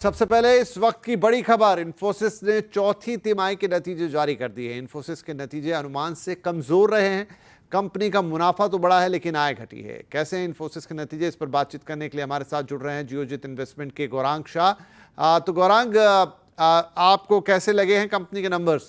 सबसे पहले इस वक्त की बड़ी खबर, इन्फोसिस ने चौथी तिमाही के नतीजे जारी कर दिए हैं। इन्फोसिस के नतीजे अनुमान से कमजोर रहे हैं। कंपनी का मुनाफा तो बढ़ा है लेकिन आय घटी है। कैसे हैं इन्फोसिस के नतीजे, इस पर बातचीत करने के लिए हमारे साथ जुड़ रहे हैं जियोजित इन्वेस्टमेंट के गौरांग शाह। तो गौरांग, आपको कैसे लगे हैं कंपनी के नंबर्स?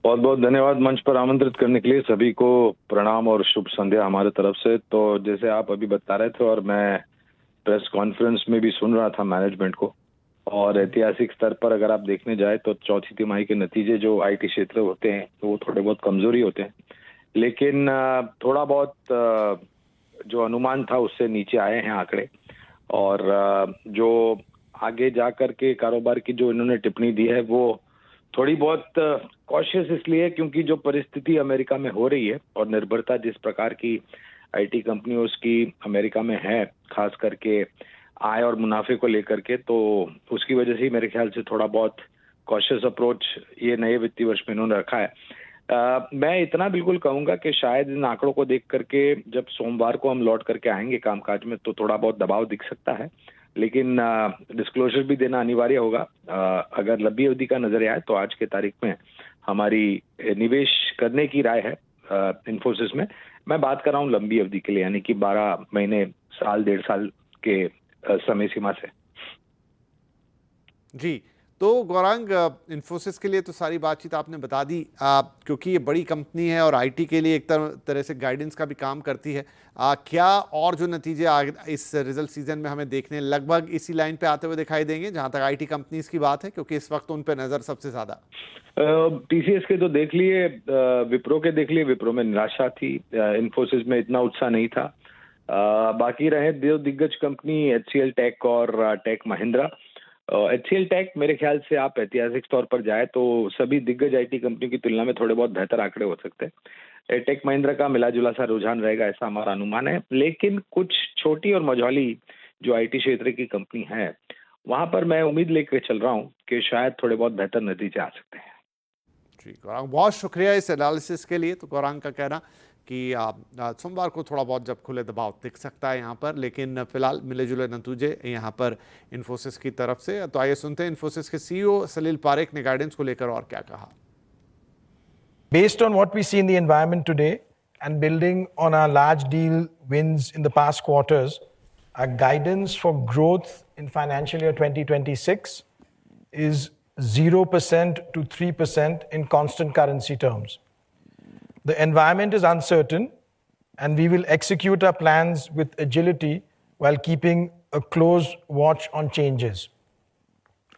बहुत बहुत धन्यवाद मंच पर आमंत्रित करने के लिए। सभी को प्रणाम और शुभ संध्या हमारे तरफ से। तो जैसे आप अभी बता रहे थे और मैं प्रेस कॉन्फ्रेंस में भी सुन रहा था मैनेजमेंट को, और ऐतिहासिक स्तर पर अगर आप देखने जाए तो चौथी तिमाही के नतीजे जो आईटी क्षेत्र होते हैं तो वो थोड़े बहुत कमजोरी होते हैं, लेकिन थोड़ा बहुत जो अनुमान था उससे नीचे आए हैं आंकड़े। और जो आगे जाकर के कारोबार की जो इन्होंने टिप्पणी दी है वो थोड़ी बहुत कॉशियस इसलिए क्योंकि जो परिस्थिति अमेरिका में हो रही है और निर्भरता जिस प्रकार की आईटी कंपनियों की अमेरिका में है, खास करके आय और मुनाफे को लेकर के, तो उसकी वजह से ही मेरे ख्याल से थोड़ा बहुत कॉशियस अप्रोच ये नए वित्तीय वर्ष में इन्होंने रखा है। मैं इतना बिल्कुल कहूंगा कि शायद इन आंकड़ों को देख करके जब सोमवार को हम लौट करके आएंगे कामकाज में तो थोड़ा बहुत दबाव दिख सकता है, लेकिन डिस्क्लोजर भी देना अनिवार्य होगा। अगर लंबी अवधि का नजरिया है तो आज के तारीख में हमारी निवेश करने की राय है इन्फोसिस में। मैं बात कर रहा हूँ लंबी अवधि के लिए, यानी कि 12 महीने, साल, 1.5 साल के समय सीमा से। जी, तो गौरांग, इन्फोसिस के लिए तो सारी बातचीत आपने बता दी, क्योंकि ये बड़ी कंपनी है और आईटी के लिए एक तरह से गाइडेंस का भी काम करती है। क्या और जो नतीजे इस रिजल्ट सीजन में हमें देखने लगभग इसी लाइन पे आते हुए दिखाई देंगे जहां तक आईटी कंपनीज की बात है, क्योंकि इस वक्त उन पे नजर सबसे ज्यादा? टीसीएस के तो देख लिए, विप्रो के देख लिए, विप्रो में निराशा थी, इन्फोसिस में इतना उत्साह नहीं था। बाकी रहे दो दिग्गज कंपनी एचसीएल टेक और टेक महिंद्रा। एचसीएल टेक मेरे ख्याल से आप ऐतिहासिक तौर पर जाए तो सभी दिग्गज आईटी कंपनियों की तुलना में थोड़े बहुत बेहतर आंकड़े हो सकते हैं। टेक महिंद्रा का मिला जुला सा रुझान रहेगा, ऐसा हमारा अनुमान है। लेकिन कुछ छोटी और मझौली जो आईटी क्षेत्र की कंपनी है वहां पर मैं उम्मीद लेकर चल रहा हूं कि शायद थोड़े बहुत बेहतर नतीजे आ सकते हैं। जी गौरांग, बहुत शुक्रिया इस एनालिसिस के लिए। तो गौरांग का कहना कि सोमवार को थोड़ा बहुत जब खुले दबाव दिख सकता है यहाँ पर, लेकिन फिलहाल मिले जुले नतीजे यहाँ पर इन्फोसिस की तरफ से। तो आइए सुनते हैं इन्फोसिस के सीईओ सलील पारेख ने गाइडेंस को लेकर और क्या कहा। Based on what we see in the environment today and building on our large deal wins in the past quarters, our guidance for growth in financial year 2026 is 0% to 3% in constant currency terms. The environment is uncertain and we will execute our plans with agility while keeping a close watch on changes.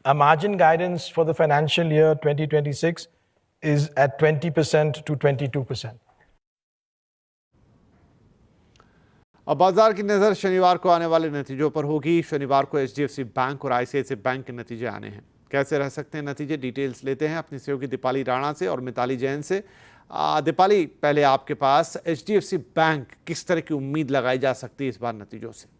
Our margin guidance for the financial year 2026 is at 20% to 22%. अब बाजार की नजर शनिवार को आने वाले नतीजों पर होगी। शनिवार को एचडीएफसी बैंक और आईसीआईसीआई बैंक के नतीजे आने हैं। कैसे रह सकते हैं नतीजे, डिटेल्स लेते हैं अपनी सहयोगी दीपाली राणा से और मिताली जैन से। दीपाली, पहले आपके पास एचडीएफसी बैंक, किस तरह की उम्मीद लगाई जा सकती है इस बार नतीजों से?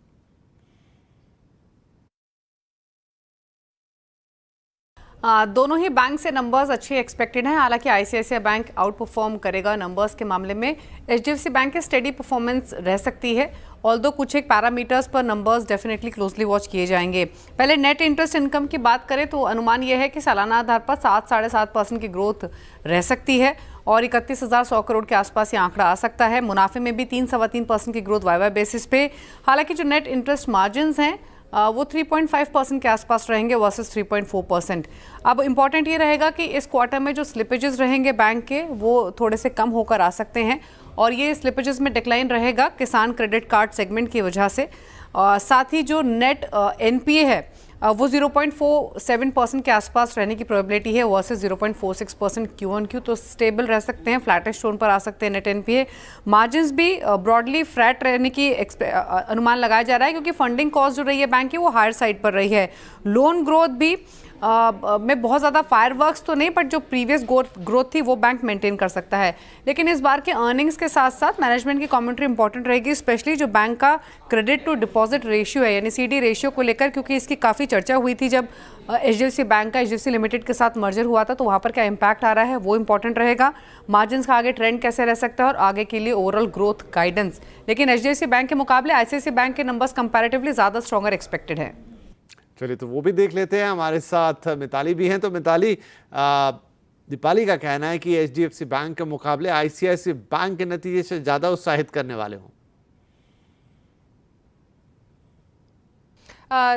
दोनों ही बैंक से नंबर्स अच्छे एक्सपेक्टेड हैं। हालांकि आईसीआईसीआई बैंक आउट परफॉर्म करेगा नंबर्स के मामले में। एचडीएफसी बैंक की स्टेडी परफॉर्मेंस रह सकती है, ऑल्दो कुछ एक पैरामीटर्स पर नंबर्स डेफिनेटली क्लोजली वॉच किए जाएंगे। पहले नेट इंटरेस्ट इनकम की बात करें तो अनुमान यह है कि सालाना आधार पर 7-7.5% की ग्रोथ रह सकती है और 31,100 करोड़ के आसपास ये आंकड़ा आ सकता है। मुनाफे में भी 3-3.25% की ग्रोथ वाई बेसिस पे। हालांकि जो नेट इंटरेस्ट मार्जिन्स हैं वो 3.5% के आसपास रहेंगे वर्सेस 3.4%। अब इम्पॉर्टेंट ये रहेगा कि इस क्वार्टर में जो स्लिपेजेस रहेंगे बैंक के वो थोड़े से कम होकर आ सकते हैं और ये स्लिपेजेस में डिक्लाइन रहेगा किसान क्रेडिट कार्ड सेगमेंट की वजह से। साथ ही जो नेट एनपीए है वो 0.47% के आसपास रहने की प्रोबेबिलिटी है वर्सेस 0.46% Q1Q, तो स्टेबल रह सकते हैं, फ्लैटिश टोन पर आ सकते हैं नेट एनपीए। मार्जिन्स भी ब्रॉडली फ्लैट रहने की अनुमान लगाया जा रहा है क्योंकि फंडिंग कॉस्ट जो रही है बैंक की वो हायर साइड पर रही है। लोन ग्रोथ भी में बहुत ज़्यादा फायरवर्क्स तो नहीं, बट जो प्रीवियस ग्रोथ थी वो बैंक मेंटेन कर सकता है। लेकिन इस बार के अर्निंग्स के साथ साथ मैनेजमेंट की कमेंट्री इंपॉर्टेंट रहेगी, स्पेशली जो बैंक का क्रेडिट टू डिपॉजिट रेशियो है यानी सीडी रेशियो को लेकर, क्योंकि इसकी काफ़ी चर्चा हुई थी जब एचडीएफसी बैंक का एचडीएफसी लिमिटेड के साथ मर्जर हुआ था, तो वहाँ पर क्या इम्पैक्ट आ रहा है वो इंपॉर्टेंट रहेगा। मार्जिन्स का आगे ट्रेंड कैसे रह सकता है और आगे के लिए ओवरऑल ग्रोथ गाइडेंस। लेकिन एचडीएफसी बैंक के मुकाबले आईसीआईसीआई बैंक के नंबर्स कंपैरेटिवली ज़्यादा स्ट्रॉन्गर एक्सपेक्टेड है। चलिए तो वो भी देख लेते हैं। हमारे साथ मिताली भी हैं। तो मिताली, दीपाली का कहना है कि एचडीएफसी बैंक के मुकाबले आईसीआईसीआई बैंक के नतीजे से ज्यादा उत्साहित करने वाले हों।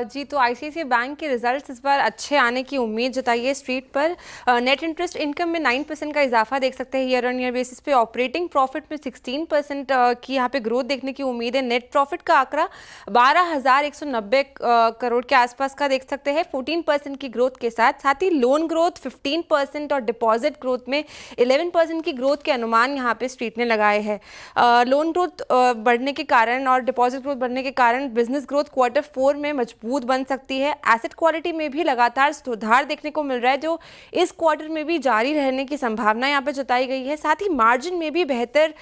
जी, तो आईसीआईसीआई बैंक के रिजल्ट्स इस बार अच्छे आने की उम्मीद जताई है स्ट्रीट पर। नेट इंटरेस्ट इनकम में 9% का इजाफा देख सकते हैं ईयर ऑन ईयर बेसिस पे। ऑपरेटिंग प्रॉफिट में 16% की यहाँ पे ग्रोथ देखने की उम्मीद है। नेट प्रॉफिट का आंकड़ा 12,190 करोड़ के आसपास का देख सकते हैं 14% की ग्रोथ के साथ। साथ ही लोन ग्रोथ 15% और डिपॉजिट ग्रोथ में 11% की ग्रोथ के अनुमान यहाँ पे स्ट्रीट ने लगाए हैं। लोन ग्रोथ बढ़ने के कारण और डिपॉजिट ग्रोथ बढ़ने के कारण बिजनेस ग्रोथ Q4 में मजबूत बन सकती है। एसेट क्वालिटी में भी लगातार सुधार देखने को मिल रहा है, जो इस क्वार्टर में भी जारी रहने की संभावना यहाँ पे जताई गई है। साथ ही मार्जिन में भी बेहतर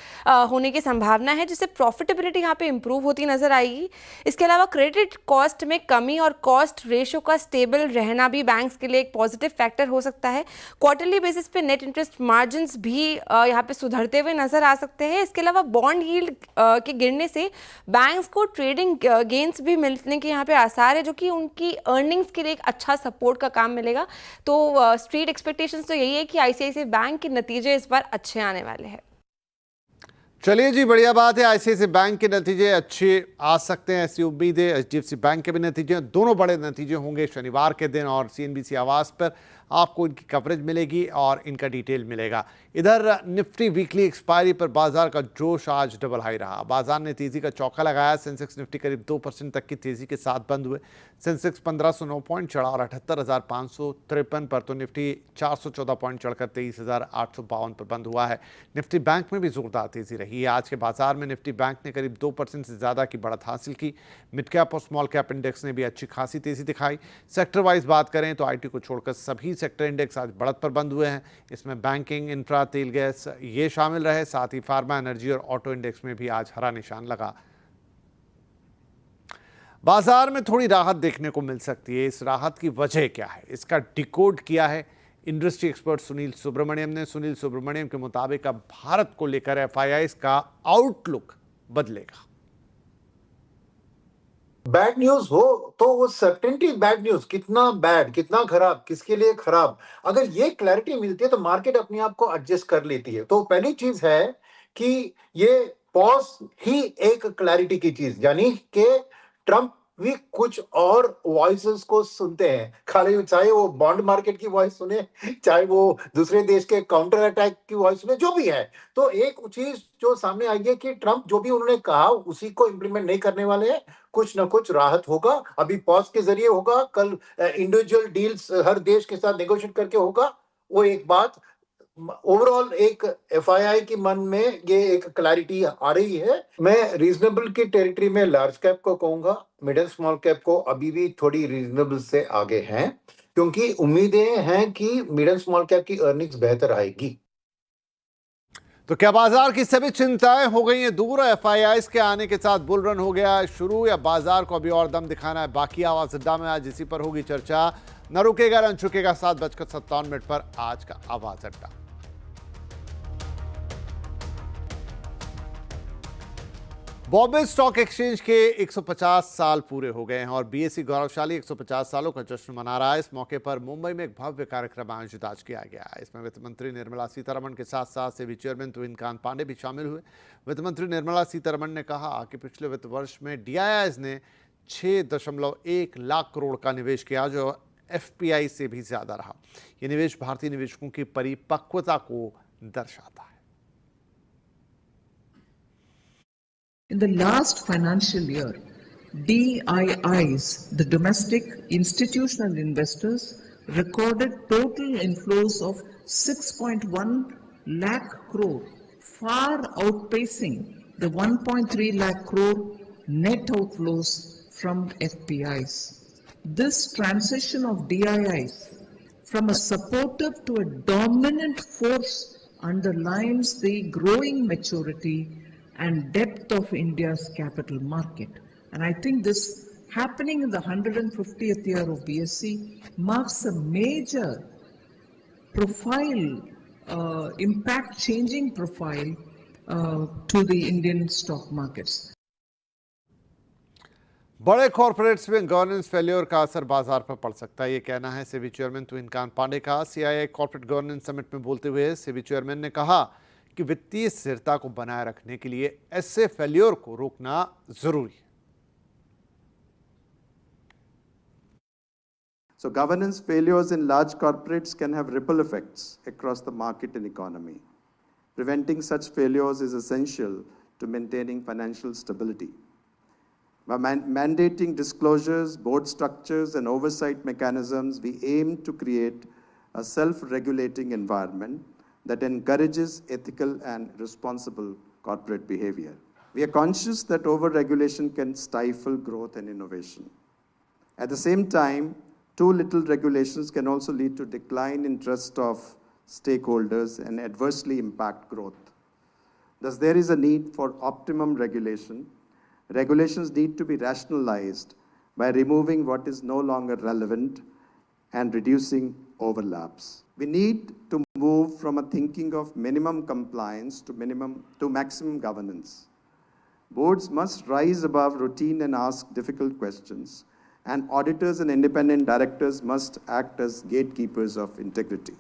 होने की संभावना है, जिससे प्रॉफिटेबिलिटी यहाँ पे इंप्रूव होती नजर आएगी। इसके अलावा क्रेडिट कॉस्ट में कमी और कॉस्ट रेशियो का स्टेबल रहना भी बैंक्स के लिए एक पॉजिटिव फैक्टर हो सकता है। क्वार्टरली बेसिस पे नेट इंटरेस्ट मार्जिन भी यहाँ पे सुधरते हुए नजर आ सकते हैं। इसके अलावा बॉन्ड यील्ड के गिरने से बैंक्स को ट्रेडिंग गेन्स भी मिलने के यहाँ पे आसार है, जो कि उनकी अर्निंग्स के लिए एक अच्छा सपोर्ट का काम मिलेगा। तो स्ट्रीट एक्सपेक्टेशंस तो यही है कि आईसीआईसीआई बैंक के नतीजे इस बार अच्छे आने वाले हैं। चलिए जी, बढ़िया बात है। आईसीआईसीआई बैंक के नतीजे अच्छे आ सकते हैं, ऐसी उम्मीद है। एचडीएफसी बैंक के भी नतीजे, दोनों बड़े नतीजे होंगे शनिवार के दिन, और सीएनबीसी आवाज पर आपको इनकी कवरेज मिलेगी और इनका डिटेल मिलेगा। इधर निफ्टी वीकली एक्सपायरी पर बाजार का जोश आज डबल हाई रहा। बाजार ने तेजी का चौका लगाया। सेंसेक्स निफ्टी करीब 2% तक की तेजी के साथ बंद हुए। सेंसेक्स 1509 पॉइंट चढ़ा और 78,553 पर, तो निफ्टी 414 पॉइंट चढ़कर 23,852 पर बंद हुआ है। निफ्टी बैंक में भी जोरदार तेजी रही है। आज के बाजार में निफ्टी बैंक ने करीब 2% से ज्यादा की बढ़त हासिल की। मिड कैप और स्मॉल कैप इंडेक्स ने भी अच्छी खासी तेजी दिखाई। सेक्टर वाइज बात करें तो आईटी को छोड़कर सभी सेक्टर इंडेक्स आज बढ़त पर बंद हुए हैं। इसमें बैंकिंग, इंफ्रा, तेल गैस ये शामिल रहे। साथ ही फार्मा, एनर्जी और ऑटो इंडेक्स में भी आज हरा निशान लगा। बाजार में थोड़ी राहत देखने को मिल सकती है। इस राहत की वजह क्या है, इसका डिकोड किया है इंडस्ट्री एक्सपर्ट सुनील सुब्रमण्यम ने। सुनील सुब्रमण्यम के मुताबिक अब भारत को लेकर एफआईआईज का आउटलुक बदलेगा। बैड न्यूज हो तो वो सर्टेनिटी बैड न्यूज, कितना बैड, कितना खराब, किसके लिए खराब, अगर ये क्लैरिटी मिलती है तो मार्केट अपने आप को एडजस्ट कर लेती है। तो पहली चीज है कि ये पॉज ही एक क्लैरिटी की चीज, यानी कि ट्रंप भी कुछ और वॉइसेस को सुनते हैं, खाली चाहे वो बॉन्ड मार्केट की वॉइस सुने, चाहे वो दूसरे देश के काउंटर अटैक की वॉइस सुने, जो भी है। तो एक चीज जो सामने आई है कि ट्रंप जो भी उन्होंने कहा उसी को इंप्लीमेंट नहीं करने वाले हैं। कुछ ना कुछ राहत होगा, अभी पॉज के जरिए होगा, कल इंडिविजुअल डील्स हर देश के साथ नेगोशिएट करके होगा। वो एक बात, ओवरऑल एक एफआईआई के मन में ये एक क्लैरिटी आ रही है। मैं रीजनेबल की टेरिटरी में लार्ज कैप को कहूंगा, मिड एंड स्मॉल कैप को अभी भी थोड़ी रीजनेबल से आगे हैं, क्योंकि उम्मीदें हैं कि मिड एंड स्मॉल कैप की अर्निंग्स बेहतर आएगी। तो क्या बाजार की सभी चिंताएं हो गई हैं दूर? एफआईआईज के आने के साथ बुल रन हो गया है शुरू, या बाजार को अभी और दम दिखाना है बाकी? आवाज अड्डा में आज इसी पर होगी चर्चा। न रुकेगा न चुकेगा। 7:57 पर आज का आवाज अड्डा। बॉम्बे स्टॉक एक्सचेंज के 150 साल पूरे हो गए हैं और बीएसई गौरवशाली 150 सालों का जश्न मना रहा है। इस मौके पर मुंबई में एक भव्य कार्यक्रम आयोजित आज किया गया है। इसमें वित्त मंत्री निर्मला सीतारमण के साथ साथ सेबी चेयरमैन तुहिन कांत पांडे भी शामिल हुए। वित्त मंत्री निर्मला सीतारमण ने कहा कि पिछले वित्त वर्ष में डीआईआईज ने 6.1 लाख करोड़ का निवेश किया, जो एफपीआई से भी ज्यादा रहा। यह निवेश भारतीय निवेशकों की परिपक्वता को दर्शाता है। In the last financial year, DIIs, the domestic institutional investors, recorded total inflows of 6.1 lakh crore, far outpacing the 1.3 lakh crore net outflows from FPIs. This transition of DIIs from a supportive to a dominant force underlines the growing maturity and depth of India's capital market. And I think this happening in the 150th year of BSE marks a major profile, impact-changing profile to the Indian stock markets. बड़े corporates में governance failure का असर बाजार पर पड़ सकता है, ये कहना है सेबी चेयरमैन तुहिन कांत पांडे का। सीआईआई कॉर्पोरेट गवर्नेंस समिट में बोलते हुए सेबी चेयरमैन ने कहा कि वित्तीय स्थिरता को बनाए रखने के लिए ऐसे फेल्योर को रोकना जरूरी है। So governance failures in large corporates can have ripple effects across the market and economy. Preventing such failures is essential to maintaining financial stability. By mandating disclosures, board structures, and oversight mechanisms, we aim to create a self-regulating environment that encourages ethical and responsible corporate behavior. We are conscious that over-regulation can stifle growth and innovation. At the same time, too little regulations can also lead to decline in trust of stakeholders and adversely impact growth. Thus, there is a need for optimum regulation. Regulations need to be rationalized by removing what is no longer relevant and reducing overlaps. We need to move from a thinking of minimum compliance to maximum governance. Boards must rise above routine and ask difficult questions, and auditors and independent directors must act as gatekeepers of integrity.